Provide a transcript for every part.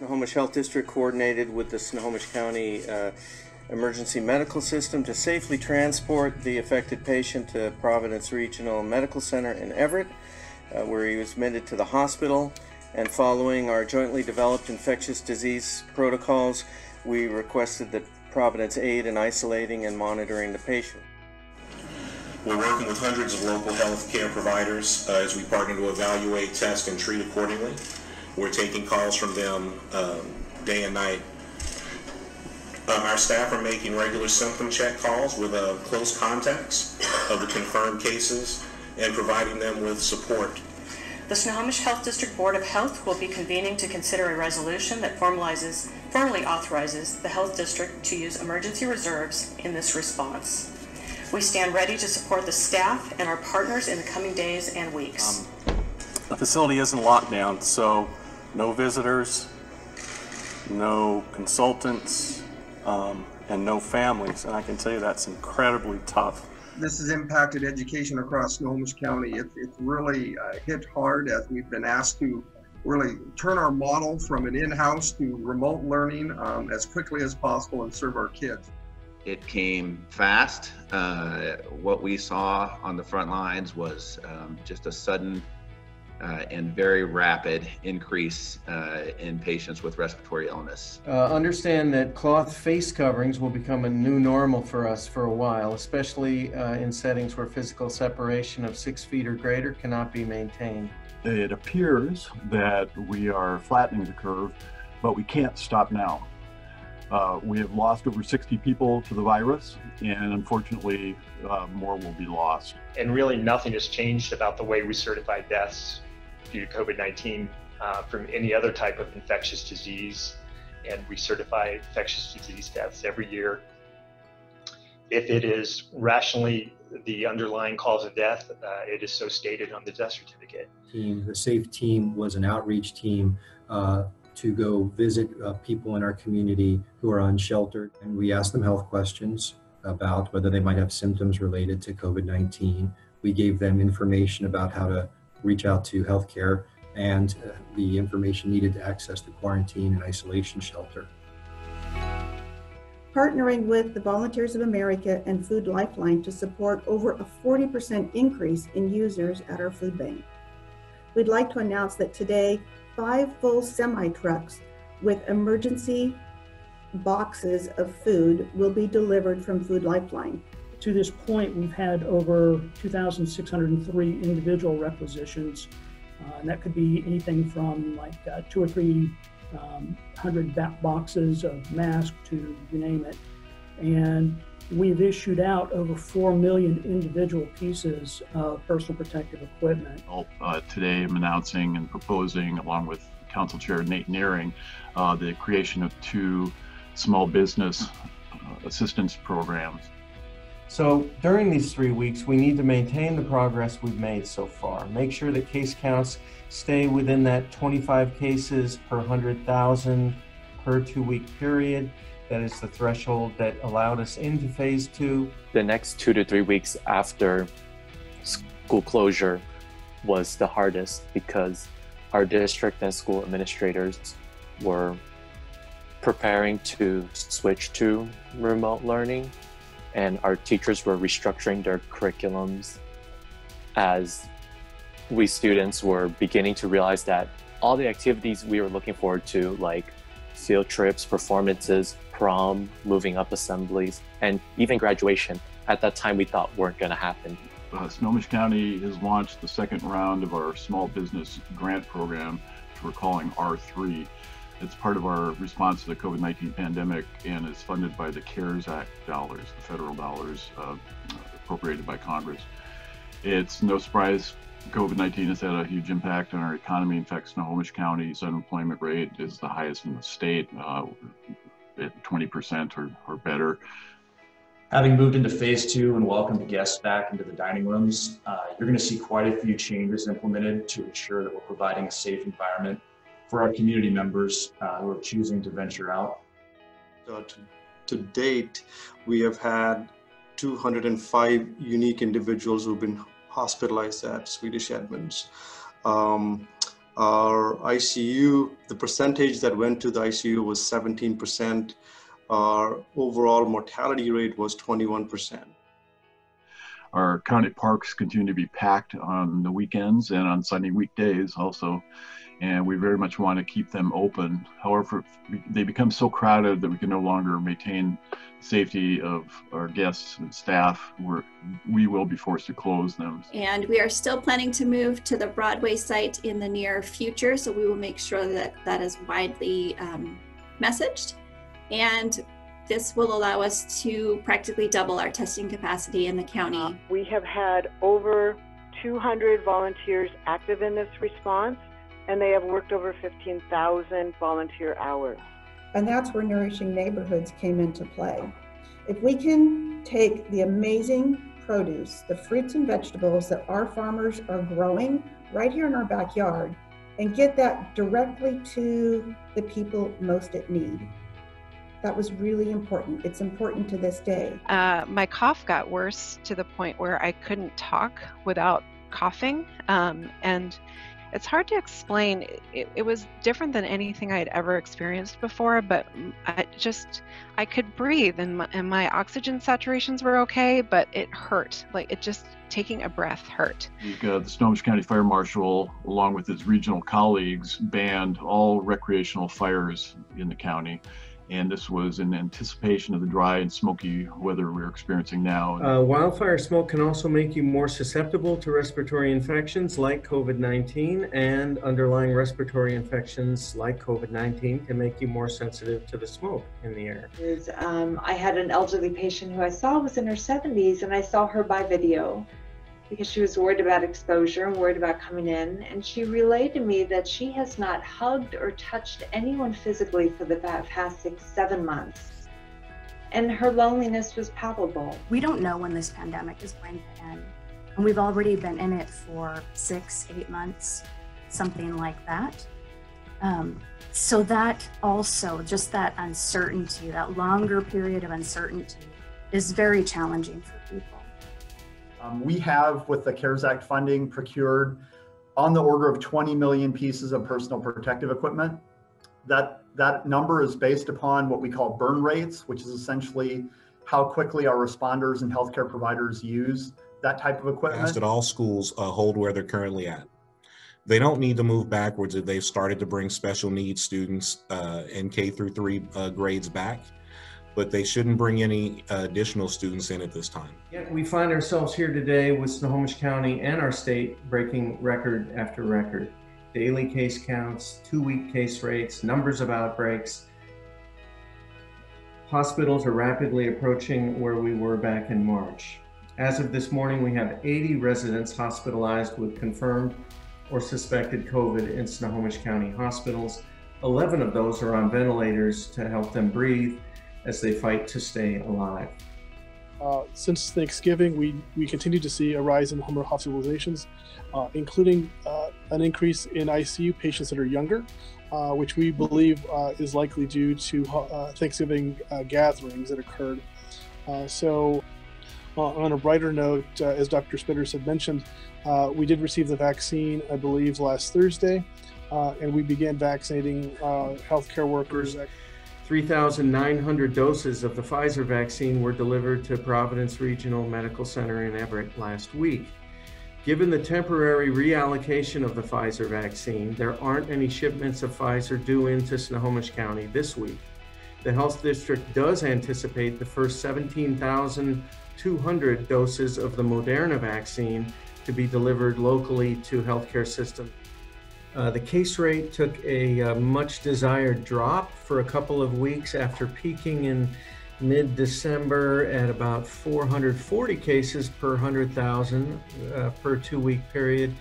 Snohomish Health District coordinated with the Snohomish County Emergency Medical System to safely transport the affected patient to Providence Regional Medical Center in Everett, where he was admitted to the hospital. And following our jointly developed infectious disease protocols, we requested that Providence aid in isolating and monitoring the patient. We're working with hundreds of local health care providers as we partner to evaluate, test, and treat accordingly. We're taking calls from them day and night. Our staff are making regular symptom check calls with close contacts of the confirmed cases and providing them with support. The Snohomish Health District Board of Health will be convening to consider a resolution that formally authorizes the Health District to use emergency reserves in this response. We stand ready to support the staff and our partners in the coming days and weeks. The facility is in lockdown, so no visitors, no consultants, and no families. And I can tell you that's incredibly tough. This has impacted education across Snohomish County. It's really hit hard as we've been asked to really turn our model from an in-house to remote learning as quickly as possible and serve our kids. It came fast. What we saw on the front lines was just a sudden and very rapid increase in patients with respiratory illness. Understand that cloth face coverings will become a new normal for us for a while, especially in settings where physical separation of 6 feet or greater cannot be maintained. It appears that we are flattening the curve, but we can't stop now. We have lost over 60 people to the virus, and unfortunately, more will be lost. And really nothing has changed about the way we certify deaths due to COVID-19 from any other type of infectious disease. And we certify infectious disease deaths every year. If it is rationally the underlying cause of death, it is so stated on the death certificate. The SAFE team was an outreach team to go visit people in our community who are unsheltered. And we asked them health questions about whether they might have symptoms related to COVID-19. We gave them information about how to reach out to healthcare and the information needed to access the quarantine and isolation shelter. Partnering with the Volunteers of America and Food Lifeline to support over a 40% increase in users at our food bank. We'd like to announce that today, 5 full semi-trucks with emergency boxes of food will be delivered from Food Lifeline. To this point, we've had over 2,603 individual requisitions, and that could be anything from like 200 or 300 boxes of masks to you name it. And we've issued out over 4 million individual pieces of personal protective equipment. Today I'm announcing and proposing, along with Council Chair Nate Nearing, the creation of 2 small business assistance programs. So during these 3 weeks, we need to maintain the progress we've made so far. Make sure that case counts stay within that 25 cases per 100,000 per 2-week period. That is the threshold that allowed us into phase 2. The next 2 to 3 weeks after school closure was the hardest because our district and school administrators were preparing to switch to remote learning, and our teachers were restructuring their curriculums as we students were beginning to realize that all the activities we were looking forward to, like field trips, performances, prom, moving up assemblies, and even graduation, at that time we thought weren't going to happen. Snohomish County has launched the 2nd round of our small business grant program, which we're calling R3. It's part of our response to the COVID-19 pandemic and is funded by the CARES Act dollars, the federal dollars appropriated by Congress. It's no surprise COVID-19 has had a huge impact on our economy. In fact, Snohomish County's unemployment rate is the highest in the state, at 20% or better. Having moved into phase 2 and welcomed guests back into the dining rooms, you're going to see quite a few changes implemented to ensure that we're providing a safe environment for our community members who are choosing to venture out. To date, we have had 205 unique individuals who've been hospitalized at Swedish Edmonds. Our ICU, the percentage that went to the ICU was 17%. Our overall mortality rate was 21%. Our county parks continue to be packed on the weekends and on Sunday weekdays also, and we very much want to keep them open. However, they become so crowded that we can no longer maintain safety of our guests and staff. We will be forced to close them. And we are still planning to move to the Broadway site in the near future, so we will make sure that that is widely messaged. And this will allow us to practically double our testing capacity in the county. We have had over 200 volunteers active in this response, and they have worked over 15,000 volunteer hours. And that's where Nourishing Neighborhoods came into play. If we can take the amazing produce, the fruits and vegetables that our farmers are growing right here in our backyard, and get that directly to the people most in need. That was really important. It's important to this day. My cough got worse to the point where I couldn't talk without coughing. And it's hard to explain. It was different than anything I had ever experienced before, but I could breathe and my oxygen saturations were okay, but it hurt. Like it just, taking a breath hurt. The Snohomish County Fire Marshal, along with his regional colleagues, banned all recreational fires in the county. And this was in anticipation of the dry and smoky weather we're experiencing now. Wildfire smoke can also make you more susceptible to respiratory infections like COVID-19, and underlying respiratory infections like COVID-19 can make you more sensitive to the smoke in the air. I had an elderly patient who I saw was in her 70s, and I saw her by video because she was worried about exposure and worried about coming in. And she relayed to me that she has not hugged or touched anyone physically for the past 6-7 months. And her loneliness was palpable. We don't know when this pandemic is going to end. And we've already been in it for 6-8 months, something like that. So that also, just that uncertainty, that longer period of uncertainty is very challenging for people. We have, with the CARES Act funding, procured on the order of 20 million pieces of personal protective equipment. That number is based upon what we call burn rates, which is essentially how quickly our responders and healthcare providers use that type of equipment. Asked that all schools hold where they're currently at. They don't need to move backwards if they've started to bring special needs students in K-3 grades back. But they shouldn't bring any additional students in at this time. Yet we find ourselves here today with Snohomish County and our state breaking record after record. Daily case counts, 2-week case rates, numbers of outbreaks. Hospitals are rapidly approaching where we were back in March. As of this morning, we have 80 residents hospitalized with confirmed or suspected COVID in Snohomish County hospitals. 11 of those are on ventilators to help them breathe as they fight to stay alive. Since Thanksgiving, we continue to see a rise in number of hospitalizations, including an increase in ICU patients that are younger, which we believe is likely due to Thanksgiving gatherings that occurred. So on a brighter note, as Dr. Spitters had mentioned, we did receive the vaccine, I believe, last Thursday, and we began vaccinating healthcare workers. 3,900 doses of the Pfizer vaccine were delivered to Providence Regional Medical Center in Everett last week. Given the temporary reallocation of the Pfizer vaccine, there aren't any shipments of Pfizer due into Snohomish County this week. The health district does anticipate the first 17,200 doses of the Moderna vaccine to be delivered locally to healthcare systems. The case rate took a much desired drop for a couple of weeks after peaking in mid-December at about 440 cases per 100,000 per 2-week period.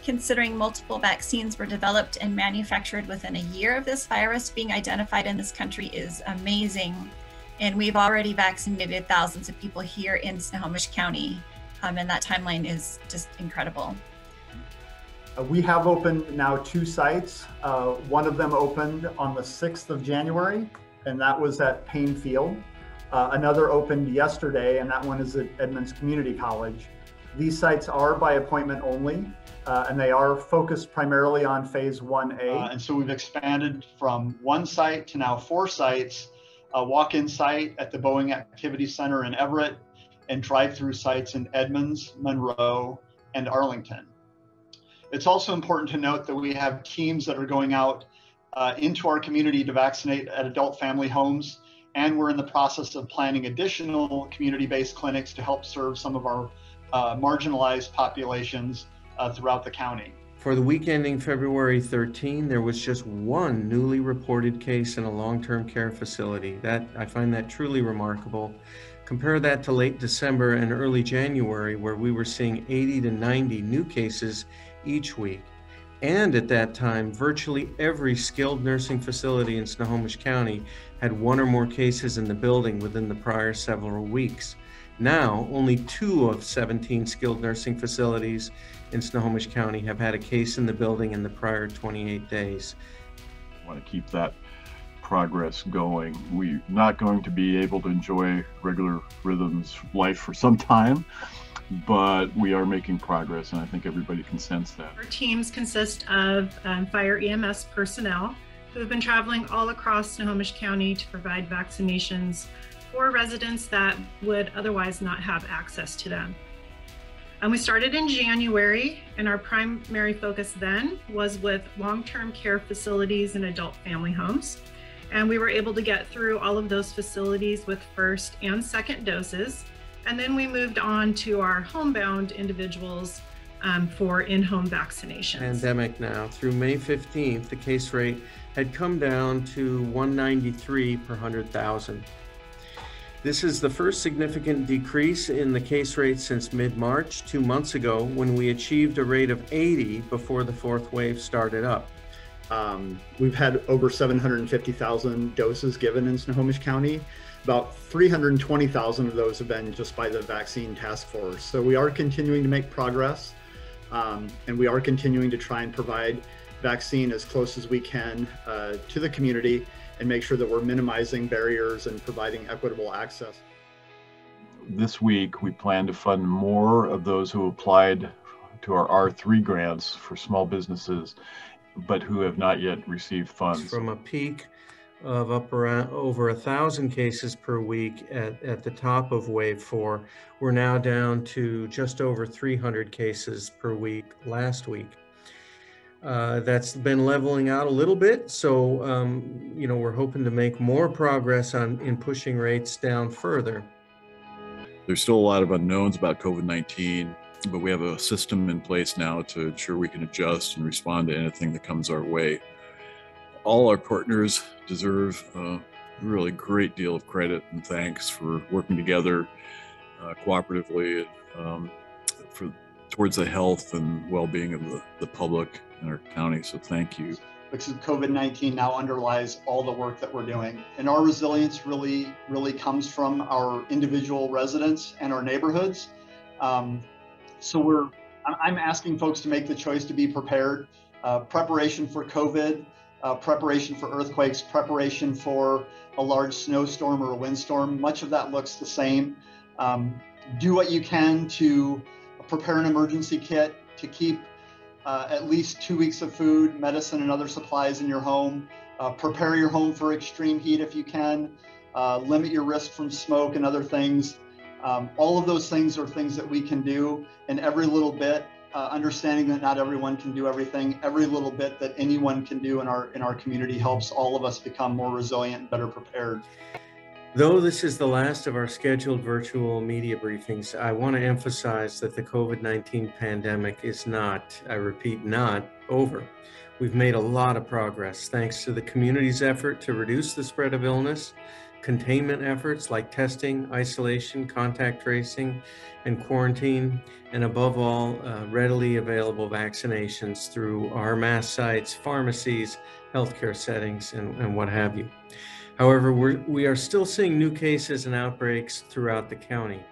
Considering multiple vaccines were developed and manufactured within a year of this virus being identified in this country is amazing. And we've already vaccinated thousands of people here in Snohomish County. And that timeline is just incredible. We have opened now 2 sites. One of them opened on the 6th of January, and that was at Payne Field. Another opened yesterday, and that one is at Edmonds Community College. These sites are by appointment only, and they are focused primarily on phase 1A. And so we've expanded from 1 site to now 4 sites, a walk-in site at the Boeing Activity Center in Everett, and drive-through sites in Edmonds, Monroe, and Arlington. It's also important to note that we have teams that are going out into our community to vaccinate at adult family homes, and we're in the process of planning additional community-based clinics to help serve some of our marginalized populations throughout the county. For the week ending February 13, there was just 1 newly reported case in a long-term care facility. I find that truly remarkable. Compare that to late December and early January, where we were seeing 80 to 90 new cases each week. And at that time, virtually every skilled nursing facility in Snohomish County had 1 or more cases in the building within the prior several weeks. Now, only 2 of 17 skilled nursing facilities in Snohomish County have had a case in the building in the prior 28 days. I want to keep that progress going. We're not going to be able to enjoy regular rhythms life for some time, but we are making progress, and I think everybody can sense that. Our teams consist of fire EMS personnel who have been traveling all across Snohomish County to provide vaccinations for residents that would otherwise not have access to them. We started in January, and our primary focus then was with long-term care facilities and adult family homes. And we were able to get through all of those facilities with first and second doses. And then we moved on to our homebound individuals for in-home vaccinations. Pandemic now. Through May 15th, the case rate had come down to 193 per 100,000. This is the first significant decrease in the case rate since mid-March, 2 months ago, when we achieved a rate of 80 before the 4th wave started up. We've had over 750,000 doses given in Snohomish County. About 320,000 of those have been just by the vaccine task force. So we are continuing to make progress, and we are continuing to try and provide vaccine as close as we can to the community and make sure that we're minimizing barriers and providing equitable access. This week, we plan to fund more of those who applied to our R3 grants for small businesses, but who have not yet received funds. From a peak of up around over 1,000 cases per week at the top of wave 4, we're now down to just over 300 cases per week last week. That's been leveling out a little bit, so we're hoping to make more progress in pushing rates down further. There's still a lot of unknowns about COVID-19, but we have a system in place now to ensure we can adjust and respond to anything that comes our way. All our partners deserve a really great deal of credit and thanks for working together cooperatively towards the health and well-being of the public in our county, so thank you. Because COVID-19 now underlies all the work that we're doing. And our resilience really comes from our individual residents and our neighborhoods. So I'm asking folks to make the choice to be prepared. Preparation for COVID, preparation for earthquakes, preparation for a large snowstorm or a windstorm, much of that looks the same. Do what you can to prepare an emergency kit, to keep at least 2 weeks of food, medicine, and other supplies in your home. Prepare your home for extreme heat if you can. Limit your risk from smoke and other things. All of those things are things that we can do, and every little bit, understanding that not everyone can do everything, every little bit that anyone can do in our community helps all of us become more resilient and better prepared. Though this is the last of our scheduled virtual media briefings, I want to emphasize that the COVID-19 pandemic is not, I repeat, not over. We've made a lot of progress thanks to the community's effort to reduce the spread of illness, containment efforts like testing, isolation, contact tracing, and quarantine, and above all, readily available vaccinations through our mass sites, pharmacies, healthcare settings, and what have you. However, we are still seeing new cases and outbreaks throughout the county.